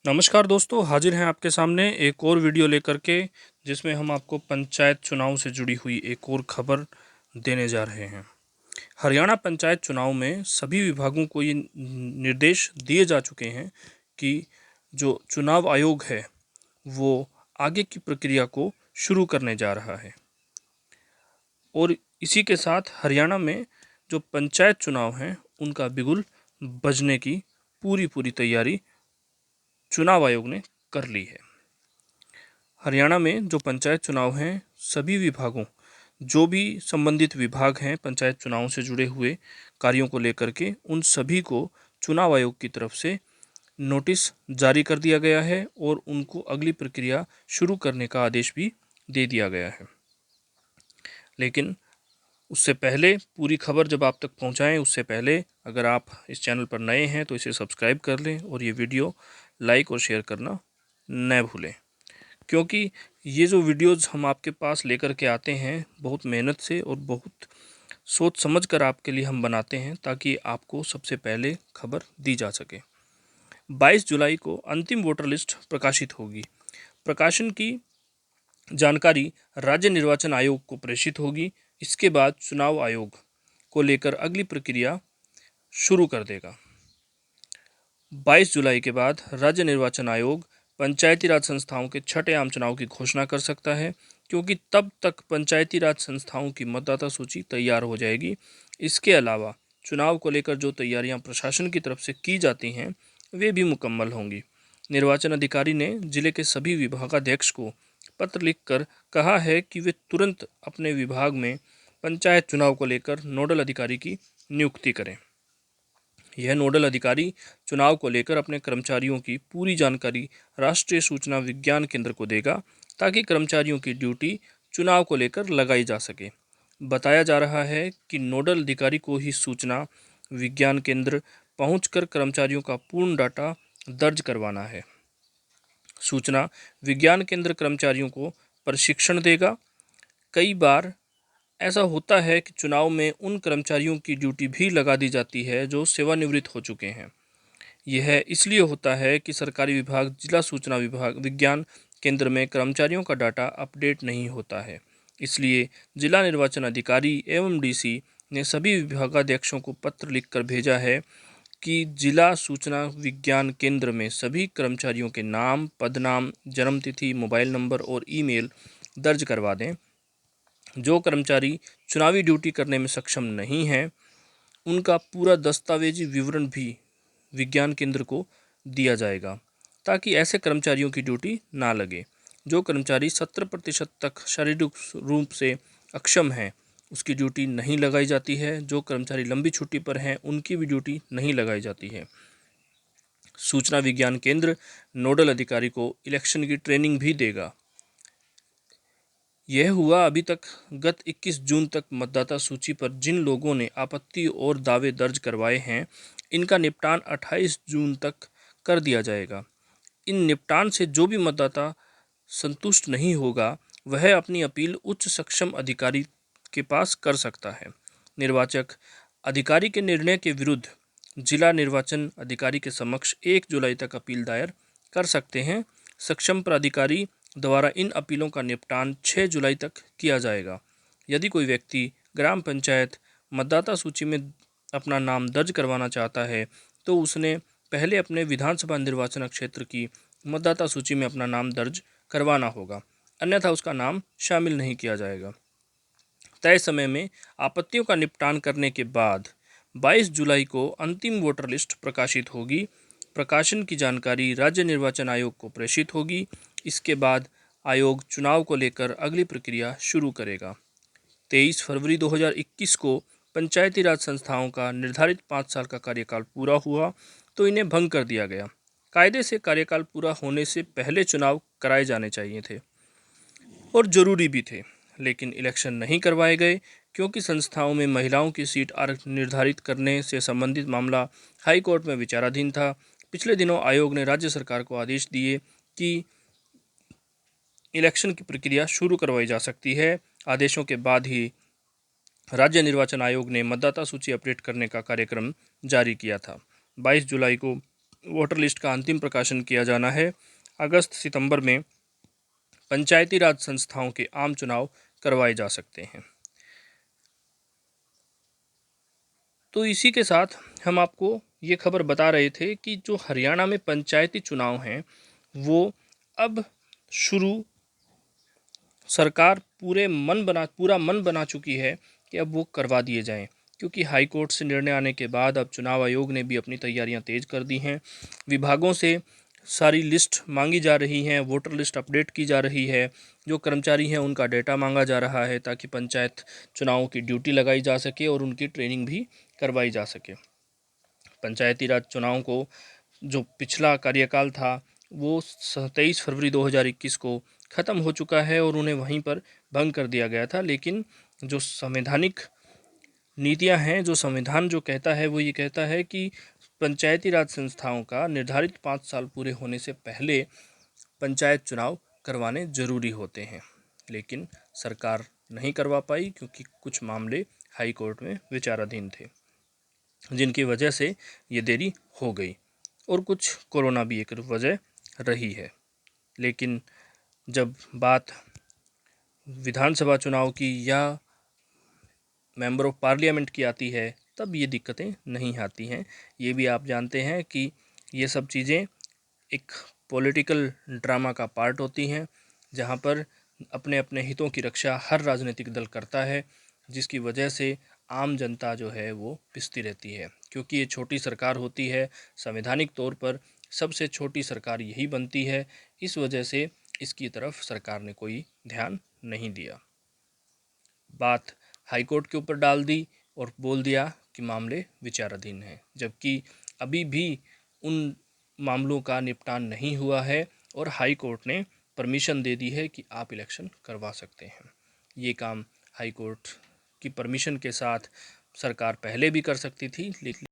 नमस्कार दोस्तों, हाजिर हैं आपके सामने एक और वीडियो लेकर के, जिसमें हम आपको पंचायत चुनाव से जुड़ी हुई एक और खबर देने जा रहे हैं। हरियाणा पंचायत चुनाव में सभी विभागों को ये निर्देश दिए जा चुके हैं कि जो चुनाव आयोग है वो आगे की प्रक्रिया को शुरू करने जा रहा है। और इसी के साथ हरियाणा में जो पंचायत चुनाव हैं उनका बिगुल बजने की पूरी तैयारी चुनाव आयोग ने कर ली है। हरियाणा में जो पंचायत चुनाव हैं, सभी विभागों, जो भी संबंधित विभाग हैं पंचायत चुनाव से जुड़े हुए कार्यों को लेकर के, उन सभी को चुनाव आयोग की तरफ से नोटिस जारी कर दिया गया है और उनको अगली प्रक्रिया शुरू करने का आदेश भी दे दिया गया है। लेकिन उससे पहले पूरी खबर जब आप तक पहुंचाएं, उससे पहले अगर आप इस चैनल पर नए हैं तो इसे सब्सक्राइब कर लें और ये वीडियो लाइक और शेयर करना न भूलें, क्योंकि ये जो वीडियोज़ हम आपके पास लेकर के आते हैं बहुत मेहनत से और बहुत सोच समझ कर आपके लिए हम बनाते हैं, ताकि आपको सबसे पहले खबर दी जा सके। 22 जुलाई को अंतिम वोटर लिस्ट प्रकाशित होगी। प्रकाशन की जानकारी राज्य निर्वाचन आयोग को प्रेषित होगी। इसके बाद चुनाव आयोग को लेकर अगली प्रक्रिया शुरू कर देगा। 22 जुलाई के बाद राज्य निर्वाचन आयोग पंचायती राज संस्थाओं के छठे आम चुनाव की घोषणा कर सकता है, क्योंकि तब तक पंचायती राज संस्थाओं की मतदाता सूची तैयार हो जाएगी। इसके अलावा चुनाव को लेकर जो तैयारियां प्रशासन की तरफ से की जाती हैं वे भी मुकम्मल होंगी। निर्वाचन अधिकारी ने जिले के सभी विभागाध्यक्ष को पत्र लिखकर कहा है कि वे तुरंत अपने विभाग में पंचायत चुनाव को लेकर नोडल अधिकारी की नियुक्ति करें। यह नोडल अधिकारी चुनाव को लेकर अपने कर्मचारियों की पूरी जानकारी राष्ट्रीय सूचना विज्ञान केंद्र को देगा, ताकि कर्मचारियों की ड्यूटी चुनाव को लेकर लगाई जा सके। बताया जा रहा है कि नोडल अधिकारी को ही सूचना विज्ञान केंद्र पहुंचकर कर्मचारियों का पूर्ण डाटा दर्ज करवाना है। सूचना विज्ञान केंद्र कर्मचारियों को प्रशिक्षण देगा। कई बार ऐसा होता है कि चुनाव में उन कर्मचारियों की ड्यूटी भी लगा दी जाती है जो सेवानिवृत्त हो चुके हैं। यह इसलिए होता है कि सरकारी विभाग जिला सूचना विभाग विज्ञान केंद्र में कर्मचारियों का डाटा अपडेट नहीं होता है। इसलिए जिला निर्वाचन अधिकारी एवं डीसी ने सभी विभागाध्यक्षों को पत्र लिखकर भेजा है कि जिला सूचना विज्ञान केंद्र में सभी कर्मचारियों के नाम, पदनाम, जन्मतिथि, मोबाइल नंबर और ईमेल दर्ज करवा दें। जो कर्मचारी चुनावी ड्यूटी करने में सक्षम नहीं हैं, उनका पूरा दस्तावेजी विवरण भी विज्ञान केंद्र को दिया जाएगा, ताकि ऐसे कर्मचारियों की ड्यूटी ना लगे। जो कर्मचारी 70% तक शारीरिक रूप से अक्षम हैं, उसकी ड्यूटी नहीं लगाई जाती है। जो कर्मचारी लंबी छुट्टी पर हैं, उनकी भी ड्यूटी नहीं लगाई जाती है। सूचना विज्ञान केंद्र नोडल अधिकारी को इलेक्शन की ट्रेनिंग भी देगा। यह हुआ अभी तक। गत 21 जून तक मतदाता सूची पर जिन लोगों ने आपत्ति और दावे दर्ज करवाए हैं, इनका निपटान 28 जून तक कर दिया जाएगा। इन निपटान से जो भी मतदाता संतुष्ट नहीं होगा, वह अपनी अपील उच्च सक्षम अधिकारी के पास कर सकता है। निर्वाचक अधिकारी के निर्णय के विरुद्ध जिला निर्वाचन अधिकारी के समक्ष 1 जुलाई तक अपील दायर कर सकते हैं। सक्षम प्राधिकारी द्वारा इन अपीलों का निपटान 6 जुलाई तक किया जाएगा। यदि कोई व्यक्ति ग्राम पंचायत मतदाता सूची में अपना नाम दर्ज करवाना चाहता है, तो उसने पहले अपने विधानसभा निर्वाचन क्षेत्र की मतदाता सूची में अपना नाम दर्ज करवाना होगा, अन्यथा उसका नाम शामिल नहीं किया जाएगा। तय समय में आपत्तियों का निपटान करने के बाद 22 जुलाई को अंतिम वोटर लिस्ट प्रकाशित होगी। प्रकाशन की जानकारी राज्य निर्वाचन आयोग को प्रेषित होगी। इसके बाद आयोग चुनाव को लेकर अगली प्रक्रिया शुरू करेगा। 23 फरवरी 2021 को पंचायती राज संस्थाओं का निर्धारित 5 साल का कार्यकाल पूरा हुआ, तो इन्हें भंग कर दिया गया। कायदे से कार्यकाल पूरा होने से पहले चुनाव कराए जाने चाहिए थे और ज़रूरी भी थे, लेकिन इलेक्शन नहीं करवाए गए, क्योंकि संस्थाओं में महिलाओं की सीट निर्धारित करने से संबंधित मामला हाई कोर्ट में विचाराधीन था। पिछले दिनों आयोग ने राज्य सरकार को आदेश दिए कि इलेक्शन की प्रक्रिया शुरू करवाई जा सकती है। आदेशों के बाद ही राज्य निर्वाचन आयोग ने मतदाता सूची अपडेट करने का कार्यक्रम जारी किया था। 22 जुलाई को वोटर लिस्ट का अंतिम प्रकाशन किया जाना है। अगस्त सितंबर में पंचायती राज संस्थाओं के आम चुनाव करवाए जा सकते हैं। तो इसी के साथ हम आपको ये खबर बता रहे थे कि जो हरियाणा में पंचायती चुनाव हैं वो अब शुरू सरकार पूरा मन बना चुकी है कि अब वो करवा दिए जाएं, क्योंकि हाई कोर्ट से निर्णय आने के बाद अब चुनाव आयोग ने भी अपनी तैयारियां तेज कर दी हैं। विभागों से सारी लिस्ट मांगी जा रही हैं, वोटर लिस्ट अपडेट की जा रही है, जो कर्मचारी हैं उनका डेटा मांगा जा रहा है ताकि पंचायत चुनावों की ड्यूटी लगाई जा सके और उनकी ट्रेनिंग भी करवाई जा सके। पंचायती राज चुनाव को जो पिछला कार्यकाल था वो 23 फरवरी 2021 को ख़त्म हो चुका है और उन्हें वहीं पर भंग कर दिया गया था। लेकिन जो संवैधानिक नीतियां हैं, जो संविधान जो कहता है वो ये कहता है कि पंचायती राज संस्थाओं का निर्धारित 5 साल पूरे होने से पहले पंचायत चुनाव करवाने जरूरी होते हैं। लेकिन सरकार नहीं करवा पाई क्योंकि कुछ मामले हाई कोर्ट में विचाराधीन थे, जिनकी वजह से ये देरी हो गई, और कुछ कोरोना भी एक वजह रही है। लेकिन जब बात विधानसभा चुनाव की या मेंबर ऑफ पार्लियामेंट की आती है तब ये दिक्कतें नहीं आती हैं। ये भी आप जानते हैं कि ये सब चीज़ें एक पॉलिटिकल ड्रामा का पार्ट होती हैं, जहाँ पर अपने अपने हितों की रक्षा हर राजनीतिक दल करता है, जिसकी वजह से आम जनता जो है वो पिसती रहती है। क्योंकि ये छोटी सरकार होती है, संवैधानिक तौर पर सबसे छोटी सरकार यही बनती है, इस वजह से इसकी तरफ सरकार ने कोई ध्यान नहीं दिया। बात हाईकोर्ट के ऊपर डाल दी और बोल दिया कि मामले विचाराधीन हैं, जबकि अभी भी उन मामलों का निपटान नहीं हुआ है और हाई कोर्ट ने परमिशन दे दी है कि आप इलेक्शन करवा सकते हैं। ये काम हाई कोर्ट की परमिशन के साथ सरकार पहले भी कर सकती थी, लेकिन